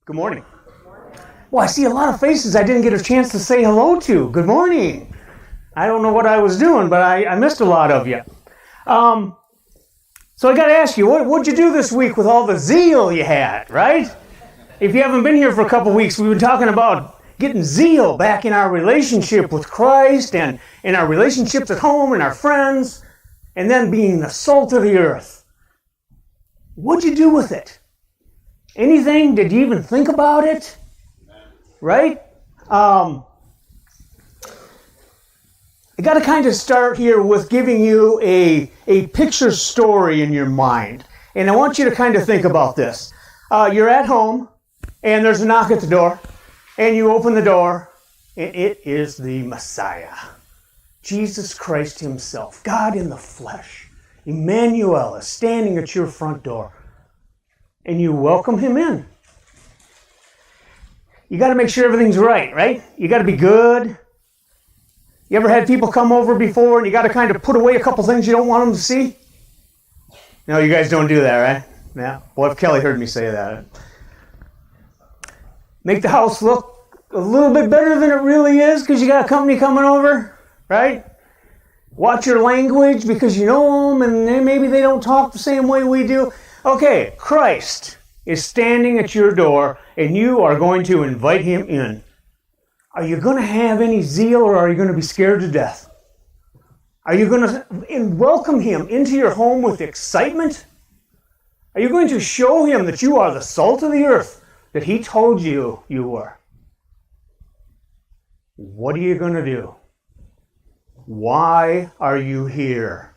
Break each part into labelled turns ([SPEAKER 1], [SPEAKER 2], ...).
[SPEAKER 1] Good morning. Well, I see a lot of faces I didn't get a chance to say hello to. Good morning. I don't know what I was doing, but I missed a lot of you. So I got to ask you, what'd you do this week with all the zeal you had, right? If you haven't been here for a couple weeks, we've been talking about getting zeal back in our relationship with Christ and in our relationships at home and our friends, and then being the salt of the earth. What'd you do with it? Anything? Did you even think about it? Right? I got to kind of start here with giving you a picture story in your mind. And I want you to kind of think about this. You're at home, and there's a knock at the door, and you open the door, and it is the Messiah, Jesus Christ himself, God in the flesh. Emmanuel is standing at your front door, and you welcome him in. You got to make sure everything's right? You got to be good. You ever had people come over before and you got to kind of put away a couple things you don't want them to see? No, you guys don't do that, right? Yeah. Boy, if Kelly heard me say that. Make the house look a little bit better than it really is because you got a company coming over, right? Watch your language because you know them and maybe they don't talk the same way we do. Okay, Christ is standing at your door and you are going to invite him in. Are you going to have any zeal or are you going to be scared to death? Are you going to welcome him into your home with excitement? Are you going to show him that you are the salt of the earth that he told you you were? What are you going to do? Why are you here?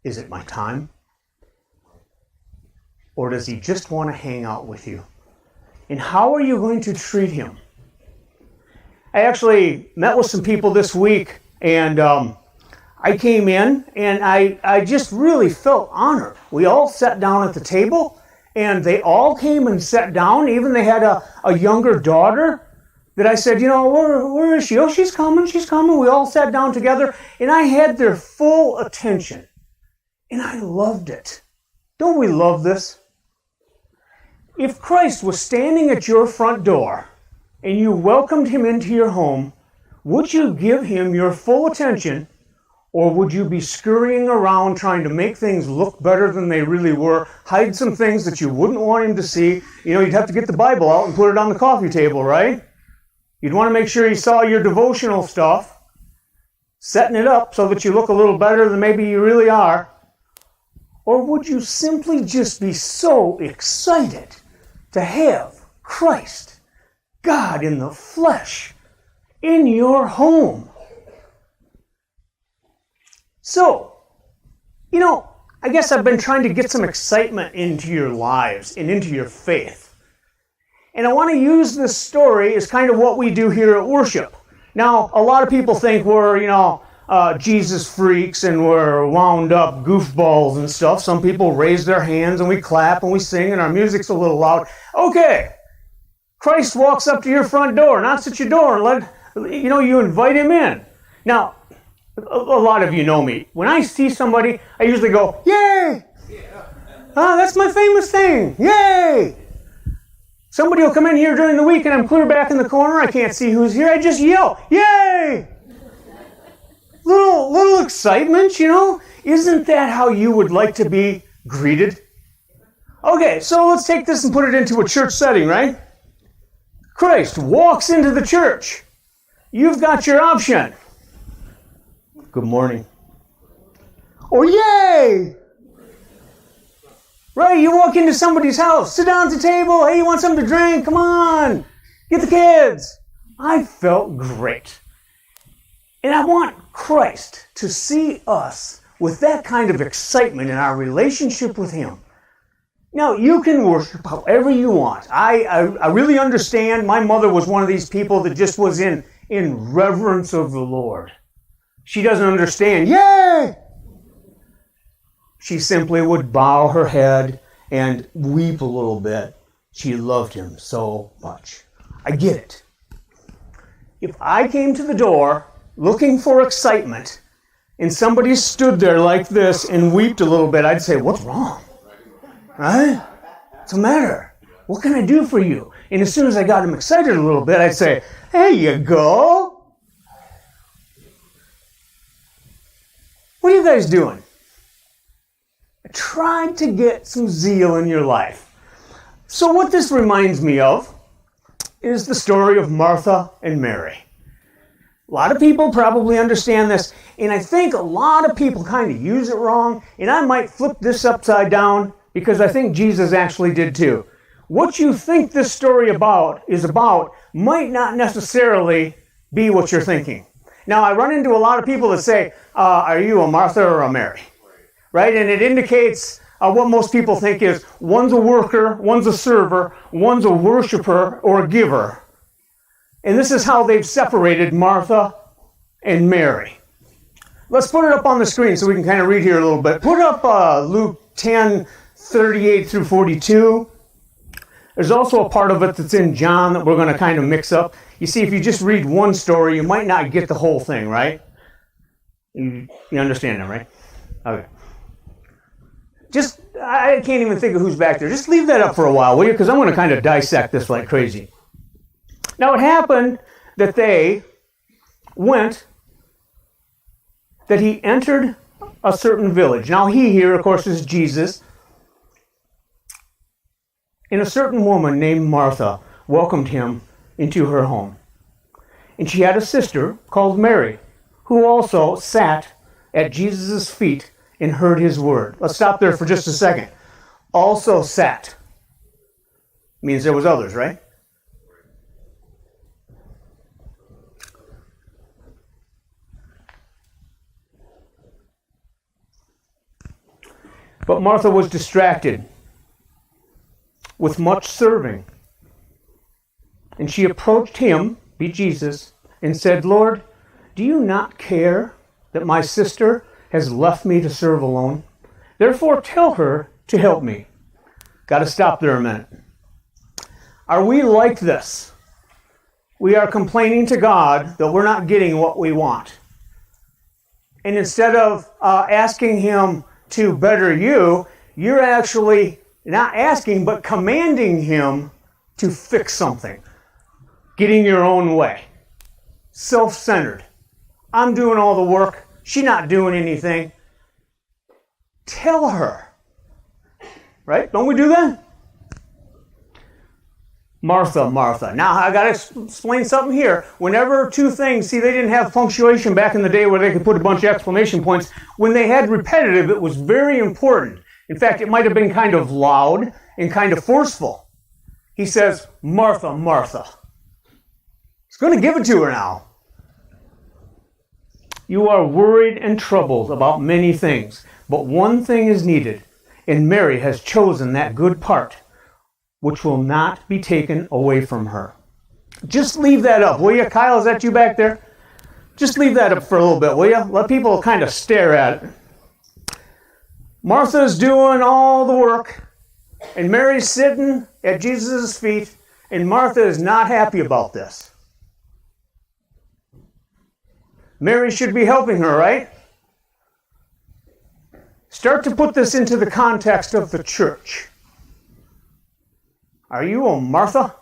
[SPEAKER 1] Is it my time? Or does he just want to hang out with you? And how are you going to treat him? I actually met with some people this week, and I came in, and I just really felt honored. We all sat down at the table, and they all came and sat down. Even they had a younger daughter that I said, where is she? Oh, she's coming. We all sat down together, and I had their full attention, and I loved it. Don't we love this? If Christ was standing at your front door and you welcomed him into your home, would you give him your full attention, or would you be scurrying around trying to make things look better than they really were, hide some things that you wouldn't want him to see? You'd have to get the Bible out and put it on the coffee table, right? You'd want to make sure he saw your devotional stuff, setting it up so that you look a little better than maybe you really are. Or would you simply just be so excited to have Christ, God in the flesh, in your home? So, I guess I've been trying to get some excitement into your lives and into your faith. And I want to use this story as kind of what we do here at worship. Now, a lot of people think we're, Jesus freaks and we're wound up goofballs and stuff. Some people raise their hands and we clap and we sing and our music's a little loud. Okay, Christ walks up to your front door, knocks at your door, and you invite him in. Now, a lot of you know me. When I see somebody, I usually go, yay! That's my famous thing, yay! Somebody will come in here during the week and I'm clear back in the corner. I can't see who's here. I just yell, yay! Little excitement, Isn't that how you would like to be greeted? Okay, so let's take this and put it into a church setting, right? Christ walks into the church. You've got your option. Good morning. Or yay! Right, you walk into somebody's house, sit down at the table, hey, you want something to drink? Come on, get the kids. I felt great. And I want Christ to see us with that kind of excitement in our relationship with him. Now, you can worship however you want. I really understand. My mother was one of these people that just was in reverence of the Lord. She doesn't understand, yay! She simply would bow her head and weep a little bit. She loved him so much. I get it. If I came to the door looking for excitement, and somebody stood there like this and wept a little bit, I'd say, what's wrong? Right? What's the matter? What can I do for you? And as soon as I got him excited a little bit, I'd say, there you go. What are you guys doing? Try to get some zeal in your life. So what this reminds me of is the story of Martha and Mary. A lot of people probably understand this, and I think a lot of people kind of use it wrong, and I might flip this upside down because I think Jesus actually did too. What you think this story is about might not necessarily be what you're thinking. Now, I run into a lot of people that say, are you a Martha or a Mary? Right? And it indicates what most people think is one's a worker, one's a server, one's a worshiper or a giver. And this is how they've separated Martha and Mary. Let's put it up on the screen so we can kind of read here a little bit. Put up Luke 10:38 through 42. There's also a part of it that's in John that we're going to kind of mix up. You see, if you just read one story, you might not get the whole thing, right? You understand that, right? Okay. I can't even think of who's back there. Just leave that up for a while, will you? Because I'm going to kind of dissect this like crazy. Now, it happened that he entered a certain village. Now, he here, of course, is Jesus. And a certain woman named Martha welcomed him into her home. And she had a sister called Mary, who also sat at Jesus' feet and heard his word. Let's stop there for just a second. Also sat means there was others, right? But Martha was distracted with much serving. And she approached him, be Jesus, and said, Lord, do you not care that my sister has left me to serve alone? Therefore tell her to help me. Got to stop there a minute. Are we like this? We are complaining to God that we're not getting what we want. And instead of asking him to better you, you're actually not asking, but commanding him to fix something. Getting your own way. Self-centered. I'm doing all the work. She's not doing anything. Tell her. Right? Don't we do that? Martha, Martha. Now, I got to explain something here. Whenever two things, see, they didn't have punctuation back in the day where they could put a bunch of exclamation points. When they had repetitive, it was very important. In fact, it might have been kind of loud and kind of forceful. He says, Martha, Martha. He's going to give it to her now. You are worried and troubled about many things, but one thing is needed, and Mary has chosen that good part, which will not be taken away from her. Just leave that up, will you? Kyle, is that you back there? Just leave that up for a little bit, will you? Let people kind of stare at it. Martha's doing all the work, and Mary's sitting at Jesus' feet, and Martha is not happy about this. Mary should be helping her, right? Start to put this into the context of the church. Are you a Martha?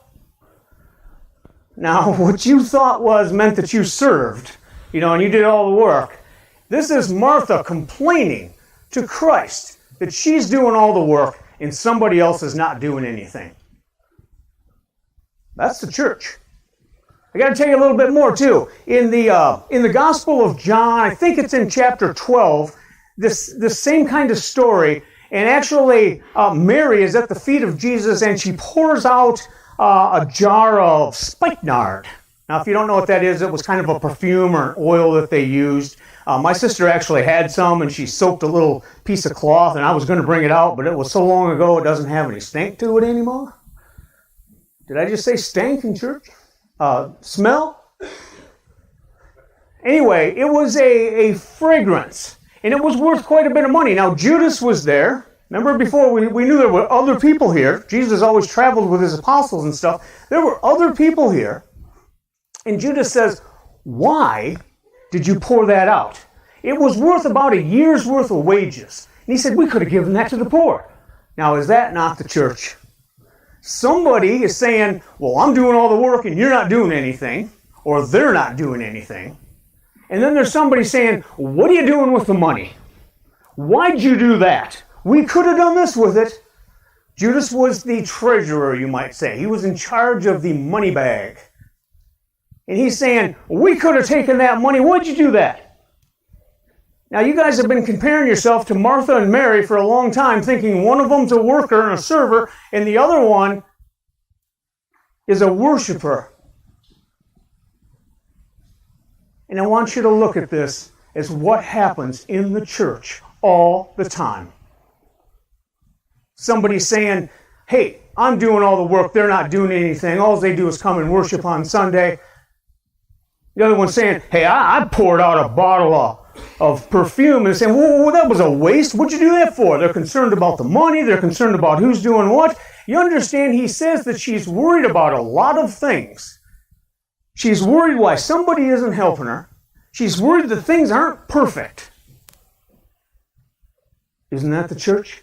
[SPEAKER 1] Now, what you thought meant that you served, and you did all the work. This is Martha complaining to Christ that she's doing all the work and somebody else is not doing anything. That's the church. I got to tell you a little bit more too. In the Gospel of John, I think it's in chapter 12, this same kind of story. And actually, Mary is at the feet of Jesus and she pours out a jar of spikenard. Now, if you don't know what that is, it was kind of a perfume or an oil that they used. My sister actually had some, and she soaked a little piece of cloth, and I was going to bring it out, but it was so long ago it doesn't have any stink to it anymore. Did I just say stank in church? Smell? Anyway, it was a fragrance, and it was worth quite a bit of money. Now, Judas was there. Remember before, we knew there were other people here. Jesus always traveled with his apostles and stuff. There were other people here. And Judas says, why did you pour that out? It was worth about a year's worth of wages. And he said, we could have given that to the poor. Now, is that not the church? Somebody is saying, well, I'm doing all the work and you're not doing anything, or they're not doing anything. And then there's somebody saying, what are you doing with the money? Why'd you do that? We could have done this with it. Judas was the treasurer, you might say. He was in charge of the money bag. And he's saying, we could have taken that money. Why'd you do that? Now, you guys have been comparing yourself to Martha and Mary for a long time, thinking one of them's a worker and a server, and the other one is a worshiper. And I want you to look at this as what happens in the church all the time. Somebody's saying, hey, I'm doing all the work, they're not doing anything, all they do is come and worship on Sunday. The other one's saying, hey, I poured out a bottle of perfume, and saying, well, that was a waste. What'd you do that for? They're concerned about the money, they're concerned about who's doing what. You understand, he says that she's worried about a lot of things. She's worried why somebody isn't helping her. She's worried that things aren't perfect. Isn't that the church?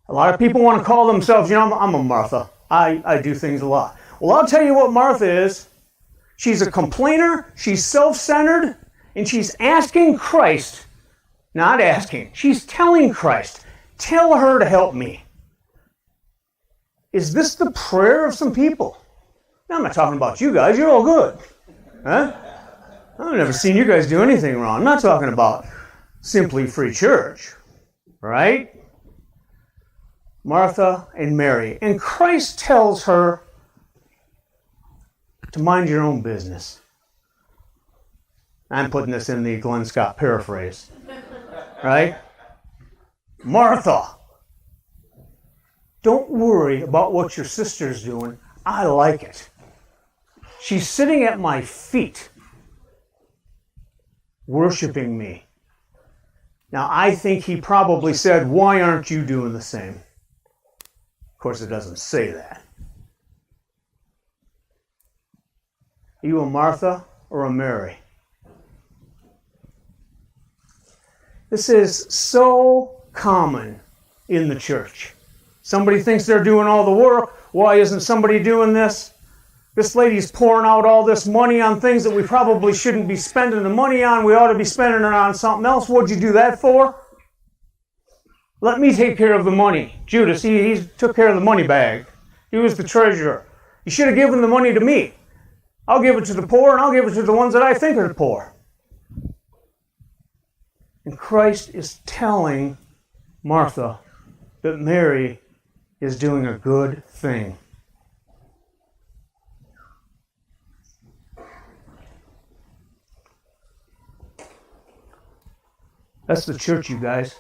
[SPEAKER 1] A lot of people want to call themselves, I'm a Martha. I do things a lot. Well, I'll tell you what Martha is. She's a complainer, she's self-centered, and she's asking Christ, not asking, she's telling Christ, tell her to help me. Is this the prayer of some people? Now, I'm not talking about you guys, you're all good. Huh? I've never seen you guys do anything wrong. I'm not talking about Simply Free Church, right? Martha and Mary. And Christ tells her to mind your own business. I'm putting this in the Glenn Scott paraphrase, right? Martha, don't worry about what your sister's doing. I like it. She's sitting at my feet, worshiping me. Now, I think he probably said, why aren't you doing the same? Of course, it doesn't say that. Are you a Martha or a Mary? This is so common in the church. Somebody thinks they're doing all the work. Why isn't somebody doing this? This lady's pouring out all this money on things that we probably shouldn't be spending the money on. We ought to be spending it on something else. What'd you do that for? Let me take care of the money. Judas, he took care of the money bag. He was the treasurer. You should have given the money to me. I'll give it to the poor, and I'll give it to the ones that I think are poor. And Christ is telling Martha that Mary is doing a good thing. That's the church, you guys.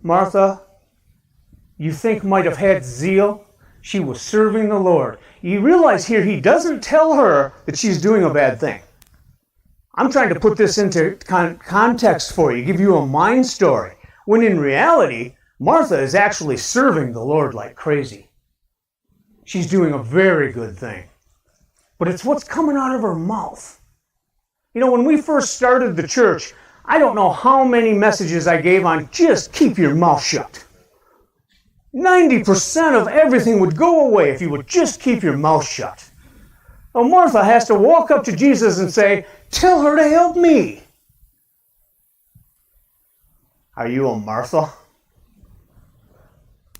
[SPEAKER 1] Martha, you think might have had zeal. She was serving the Lord. You realize here he doesn't tell her that she's doing a bad thing. I'm trying to put this into context for you, give you a mind story, when in reality, Martha is actually serving the Lord like crazy. She's doing a very good thing. But it's what's coming out of her mouth. You know, when we first started the church, I don't know how many messages I gave on just keep your mouth shut. 90% of everything would go away if you would just keep your mouth shut. Well, Martha has to walk up to Jesus and say, tell her to help me. Are you a Martha?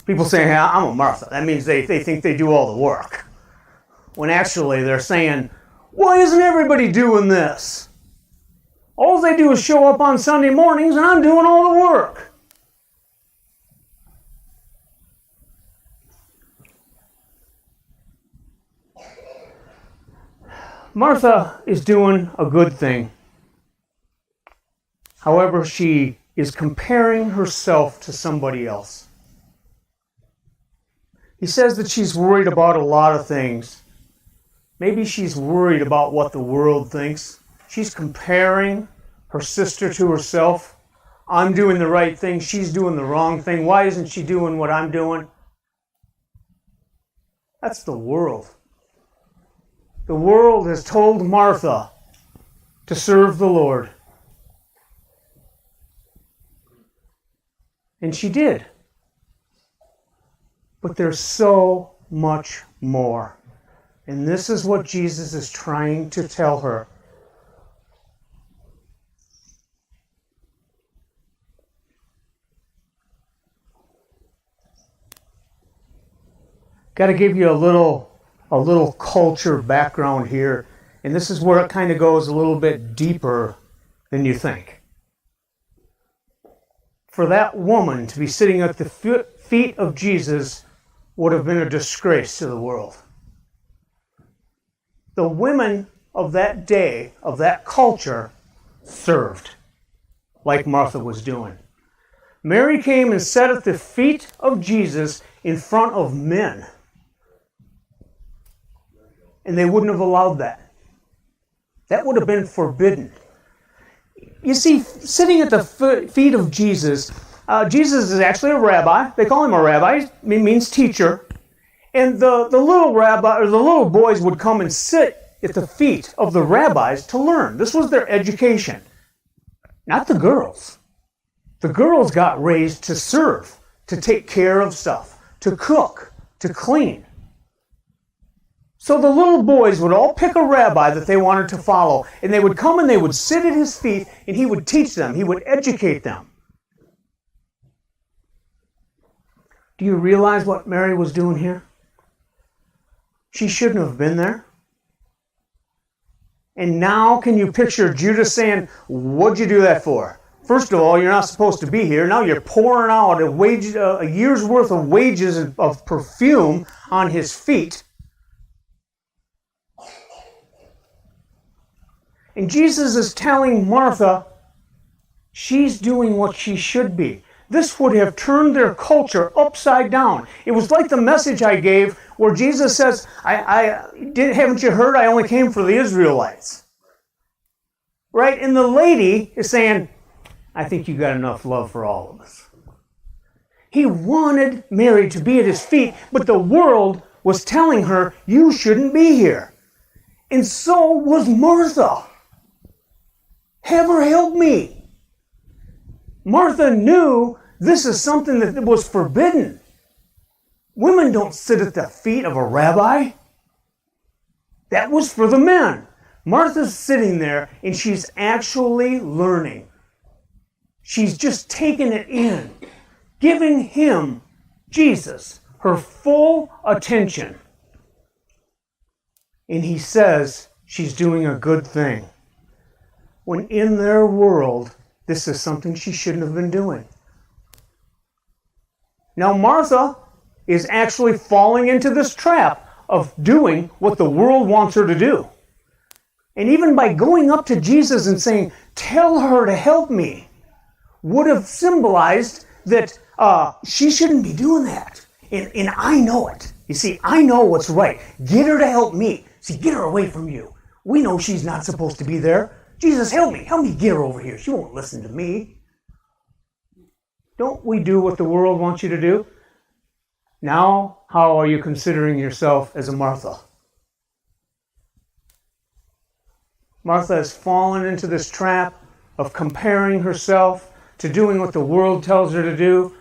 [SPEAKER 1] People say, hey, I'm a Martha. That means they think they do all the work. When actually they're saying, why isn't everybody doing this? All they do is show up on Sunday mornings and I'm doing all the work. Martha is doing a good thing. However, she is comparing herself to somebody else. He says that she's worried about a lot of things. Maybe she's worried about what the world thinks. She's comparing her sister to herself. I'm doing the right thing. She's doing the wrong thing. Why isn't she doing what I'm doing? That's the world. The world has told Martha to serve the Lord. And she did. But there's so much more. And this is what Jesus is trying to tell her. Got to give you a little culture background here. And this is where it kind of goes a little bit deeper than you think. For that woman to be sitting at the feet of Jesus would have been a disgrace to the world. The women of that day, of that culture, served, like Martha was doing. Mary came and sat at the feet of Jesus in front of men. And they wouldn't have allowed that. That would have been forbidden. You see, sitting at the feet of Jesus, Jesus is actually a rabbi. They call him a rabbi. It means teacher. And the little rabbi, or the little boys would come and sit at the feet of the rabbis to learn. This was their education. Not the girls. The girls got raised to serve, to take care of stuff, to cook, to clean. So the little boys would all pick a rabbi that they wanted to follow, and they would come and they would sit at his feet, and he would teach them. He would educate them. Do you realize what Mary was doing here? She shouldn't have been there. And now can you picture Judas saying, "What'd you do that for? First of all, you're not supposed to be here. Now you're pouring out a year's worth of wages of perfume on his feet." And Jesus is telling Martha she's doing what she should be. This would have turned their culture upside down. It was like the message I gave where Jesus says, haven't you heard? I only came for the Israelites. Right? And the lady is saying, I think you got enough love for all of us. He wanted Mary to be at his feet, but the world was telling her, you shouldn't be here. And so was Martha. Have her help me. Martha knew this is something that was forbidden. Women don't sit at the feet of a rabbi. That was for the men. Martha's sitting there and she's actually learning. She's just taking it in, giving him, Jesus, her full attention. And he says she's doing a good thing. When in their world, this is something she shouldn't have been doing. Now Martha is actually falling into this trap of doing what the world wants her to do. And even by going up to Jesus and saying, tell her to help me, would have symbolized that she shouldn't be doing that. And I know it. You see, I know what's right. Get her to help me. See, get her away from you. We know she's not supposed to be there. Jesus, help me. Help me get her over here. She won't listen to me. Don't we do what the world wants you to do? Now, how are you considering yourself as a Martha? Martha has fallen into this trap of comparing herself to doing what the world tells her to do,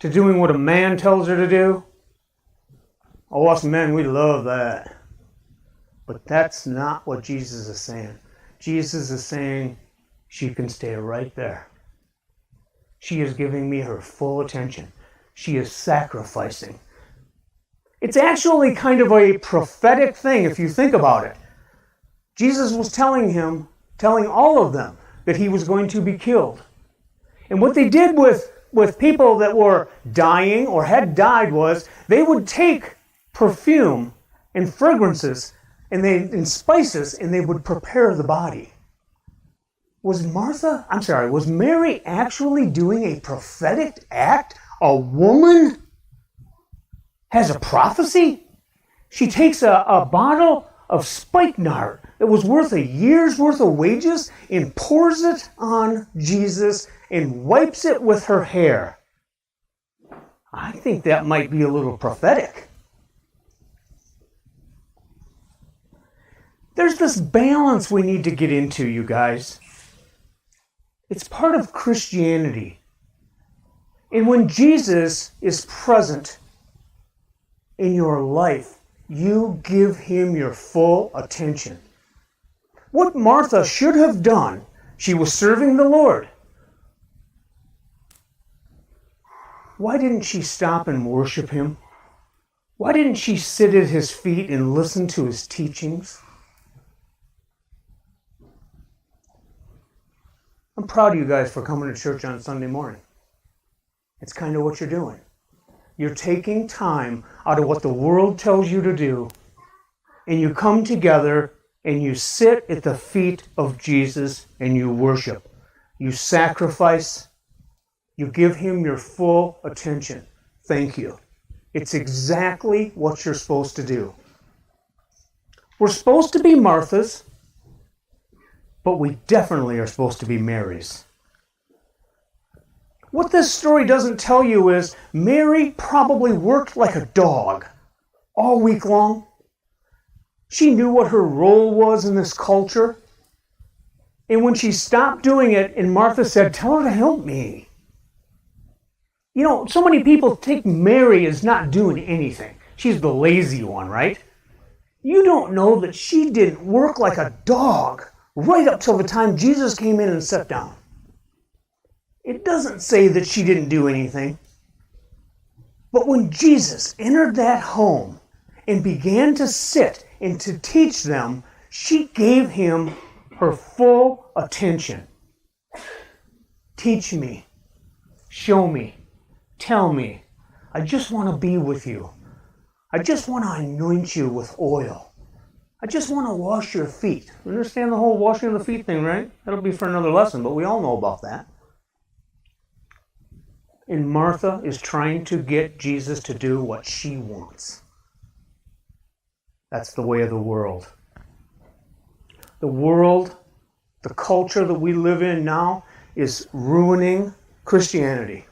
[SPEAKER 1] to doing what a man tells her to do. Oh, us men, we love that. But that's not what Jesus is saying. Jesus is saying she can stay right there. She is giving me her full attention. She is sacrificing. It's actually kind of a prophetic thing if you think about it. Jesus was telling all of them that he was going to be killed. And what they did with people that were dying or had died was they would take perfume and fragrances and spices and they would prepare the body. Was Mary actually doing a prophetic act? A woman has a prophecy? She takes a bottle of spikenard that was worth a year's worth of wages and pours it on Jesus and wipes it with her hair. I think that might be a little prophetic. There's this balance we need to get into, you guys. It's part of Christianity. And when Jesus is present in your life, you give him your full attention. What Martha should have done, she was serving the Lord. Why didn't she stop and worship him? Why didn't she sit at his feet and listen to his teachings? I'm proud of you guys for coming to church on Sunday morning. It's kind of what you're doing. You're taking time out of what the world tells you to do, and you come together and you sit at the feet of Jesus and you worship. You sacrifice. You give him your full attention. Thank you. It's exactly what you're supposed to do. We're supposed to be Marthas, but we definitely are supposed to be Marys. What this story doesn't tell you is Mary probably worked like a dog all week long. She knew what her role was in this culture. And when she stopped doing it and Martha said, "Tell her to help me." You know, so many people take Mary as not doing anything. She's the lazy one, right? You don't know that she didn't work like a dog right up till the time Jesus came in and sat down. It doesn't say that she didn't do anything. But when Jesus entered that home and began to sit and to teach them, she gave him her full attention. Teach me. Show me. Tell me. I just want to be with you. I just want to anoint you with oil. I just want to wash your feet. You understand the whole washing of the feet thing, right? That'll be for another lesson, but we all know about that. And Martha is trying to get Jesus to do what she wants. That's the way of the world. The world, the culture that we live in now, is ruining Christianity.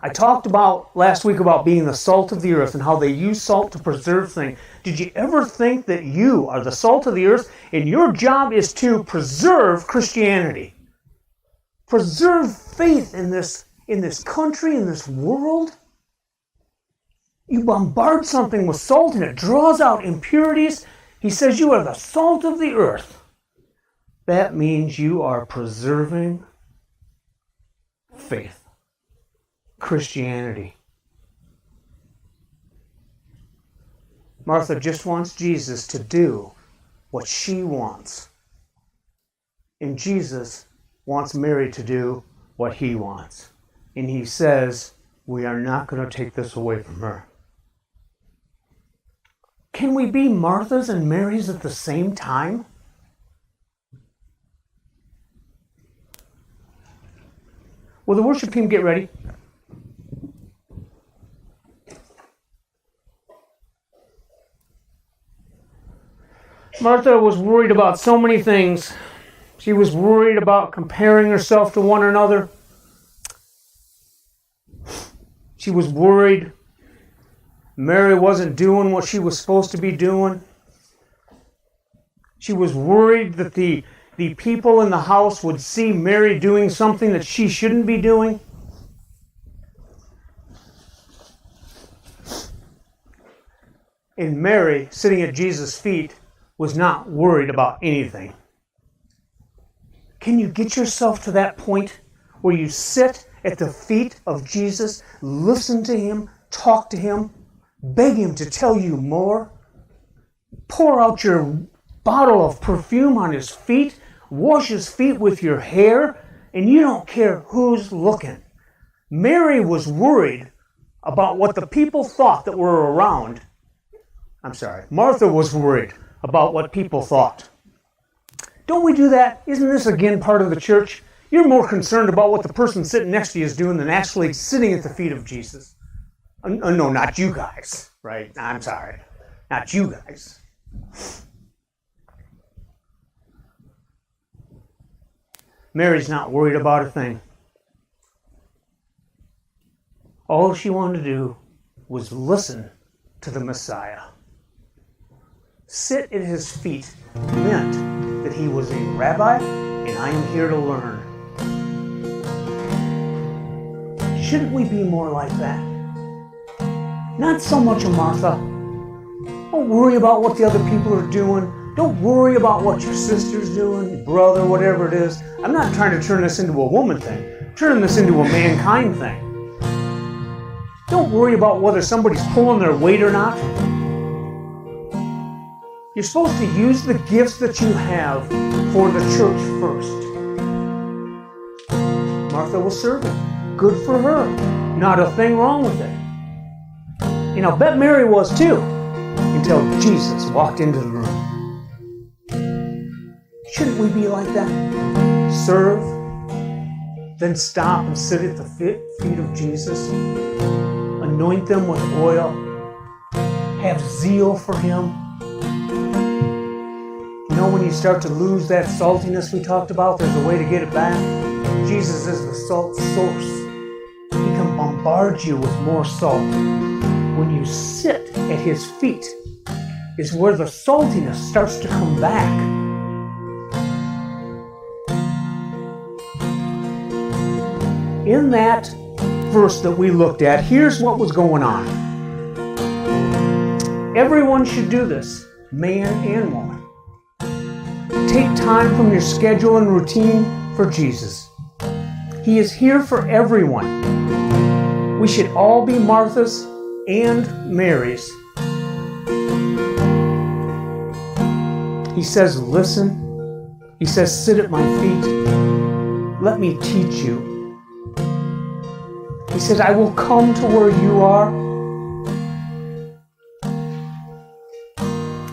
[SPEAKER 1] I talked about last week about being the salt of the earth and how they use salt to preserve things. Did you ever think that you are the salt of the earth and your job is to preserve Christianity? Preserve faith in this country, in this world? You bombard something with salt and it draws out impurities. He says you are the salt of the earth. That means you are preserving faith. Christianity. Martha just wants Jesus to do what she wants. And Jesus wants Mary to do what he wants. And he says, we are not going to take this away from her. Can we be Marthas and Marys at the same time? Will the worship team get ready? Martha was worried about so many things. She was worried about comparing herself to one another. She was worried Mary wasn't doing what she was supposed to be doing. She was worried that the people in the house would see Mary doing something that she shouldn't be doing. And Mary, sitting at Jesus' feet, was not worried about anything. Can you get yourself to that point where you sit at the feet of Jesus, listen to him, talk to him, beg him to tell you more, pour out your bottle of perfume on his feet, wash his feet with your hair, and you don't care who's looking? Mary was worried about what the people thought that were around. Martha was worried about what people thought. Don't we do that? Isn't this again part of the church? You're more concerned about what the person sitting next to you is doing than actually sitting at the feet of Jesus. No, not you guys, right? I'm sorry. Not you guys. Mary's not worried about a thing. All she wanted to do was listen to the Messiah. Sit at his feet meant that he was a rabbi, and I am here to learn. Shouldn't we be more like that? Not so much a Martha. Don't worry about what the other people are doing. Don't worry about what your sister's doing, your brother, whatever it is. I'm not trying to turn this into a woman thing. I'm turning this into a mankind thing. Don't worry about whether somebody's pulling their weight or not. You're supposed to use the gifts that you have for the church first. Martha was serving. Good for her. Not a thing wrong with it. And I'll bet Mary was too, until Jesus walked into the room. Shouldn't we be like that? Serve, then stop and sit at the feet of Jesus. Anoint them with oil. Have zeal for Him. You know, when you start to lose that saltiness we talked about, there's a way to get it back. Jesus is the salt source. He can bombard you with more salt. When you sit at His feet is where the saltiness starts to come back. In that verse that we looked at, here's what was going on. Everyone should do this, man and woman. Take time from your schedule and routine for Jesus. He is here for everyone. We should all be Marthas and Marys. He says, listen. He says, sit at my feet. Let me teach you. He says, I will come to where you are.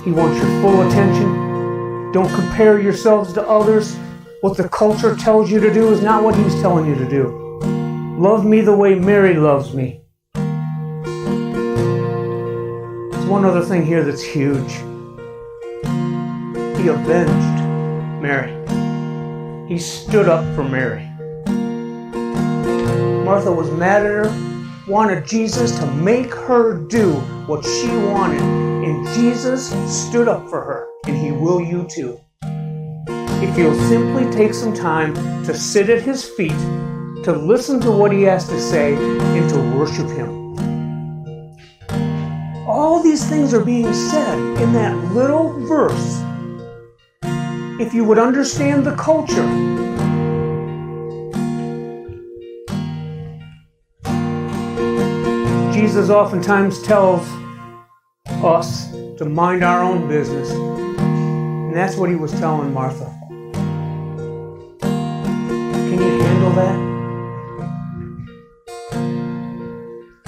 [SPEAKER 1] He wants your full attention. Don't compare yourselves to others. What the culture tells you to do is not what He's telling you to do. Love me the way Mary loves me. There's one other thing here that's huge. He avenged Mary. He stood up for Mary. Martha was mad at her, wanted Jesus to make her do what she wanted. And Jesus stood up for her, and He will you too. If you'll simply take some time to sit at His feet, to listen to what He has to say, and to worship Him. All these things are being said in that little verse. If you would understand the culture, Jesus oftentimes tells us to mind our own business. And that's what He was telling Martha. Can you handle that?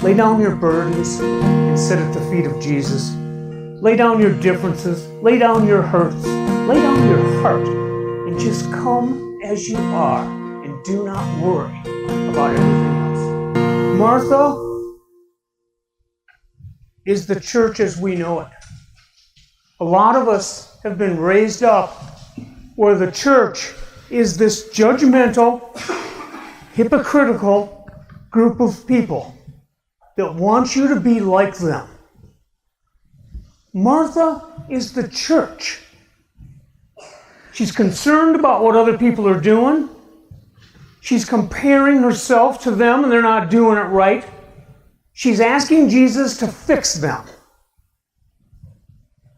[SPEAKER 1] Lay down your burdens and sit at the feet of Jesus. Lay down your differences. Lay down your hurts. Lay down your heart. And just come as you are. And do not worry about everything else. Martha is the church as we know it. A lot of us have been raised up where the church is this judgmental, hypocritical group of people that want you to be like them. Martha is the church. She's concerned about what other people are doing. She's comparing herself to them and they're not doing it right. She's asking Jesus to fix them.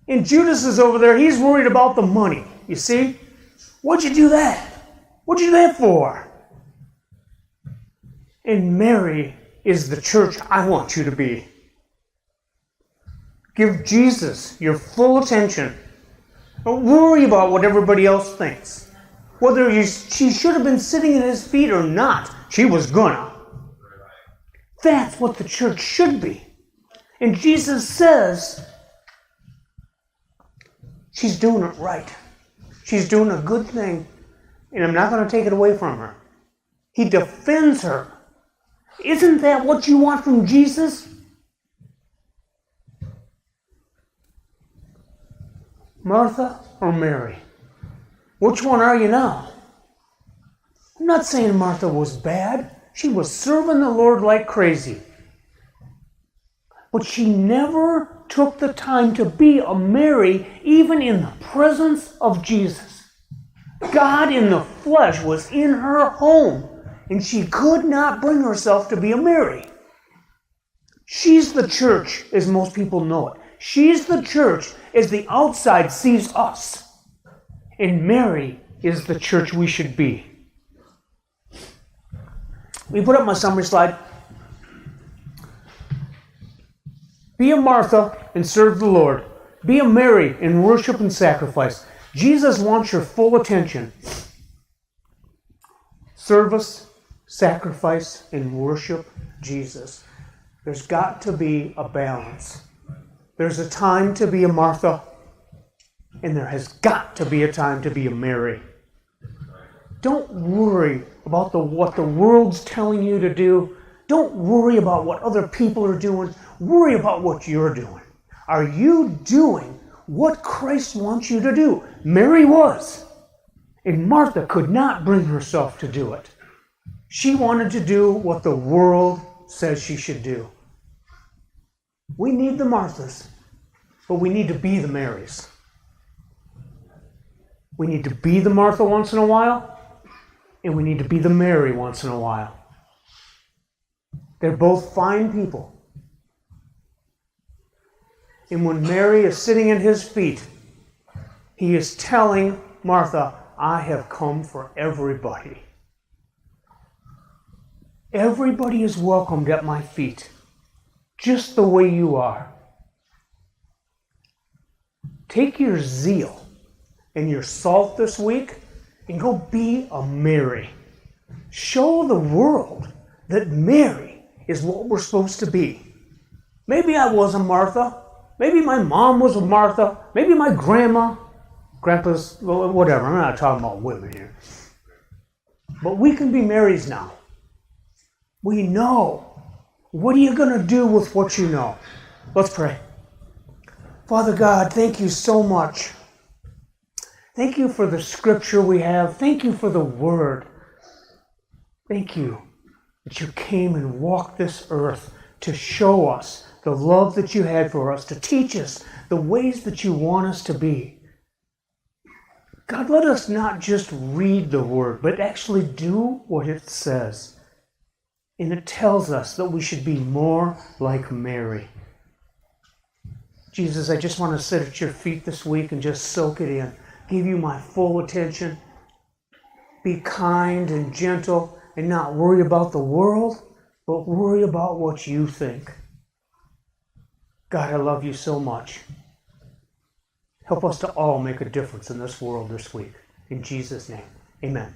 [SPEAKER 1] And Judas is over there. He's worried about the money. You see? What'd you do that? What'd you do that for? And Mary is the church I want you to be. Give Jesus your full attention. Don't worry about what everybody else thinks. Whether she should have been sitting at His feet or not, she was gonna. That's what the church should be. And Jesus says she's doing it right. She's doing a good thing. And I'm not going to take it away from her. He defends her. Isn't that what you want from Jesus? Martha or Mary? Which one are you now? I'm not saying Martha was bad. She was serving the Lord like crazy. But she never took the time to be a Mary, even in the presence of Jesus. God in the flesh was in her home. and she could not bring herself to be a Mary. She's the church as most people know it. She's the church as the outside sees us. And Mary is the church we should be. We put up my summary slide. Be a Martha and serve the Lord. Be a Mary and worship and sacrifice. Jesus wants your full attention. Service, sacrifice, and worship Jesus. There's got to be a balance. There's a time to be a Martha, and there has got to be a time to be a Mary. Don't worry about what the world's telling you to do. Don't worry about what other people are doing. Worry about what you're doing. Are you doing what Christ wants you to do? Mary was. And Martha could not bring herself to do it. She wanted to do what the world says she should do. We need the Marthas, but we need to be the Marys. We need to be the Martha once in a while, and we need to be the Mary once in a while. They're both fine people. And when Mary is sitting at his feet, he is telling Martha, I have come for everybody. Everybody is welcomed at my feet, just the way you are. Take your zeal and your salt this week and go be a Mary. Show the world that Mary is what we're supposed to be. Maybe I was a Martha. Maybe my mom was a Martha. Maybe my grandpa's, whatever. I'm not talking about women here. But we can be Marys now. We know. What are you going to do with what you know? Let's pray. Father God, thank you so much. Thank you for the scripture we have. Thank you for the word. Thank you that you came and walked this earth to show us the love that you had for us, to teach us the ways that you want us to be. God, let us not just read the word, but actually do what it says. And it tells us that we should be more like Mary. Jesus, I just want to sit at your feet this week and just soak it in. Give you my full attention. Be kind and gentle and not worry about the world, but worry about what you think. God, I love you so much. Help us to all make a difference in this world this week. In Jesus' name, amen.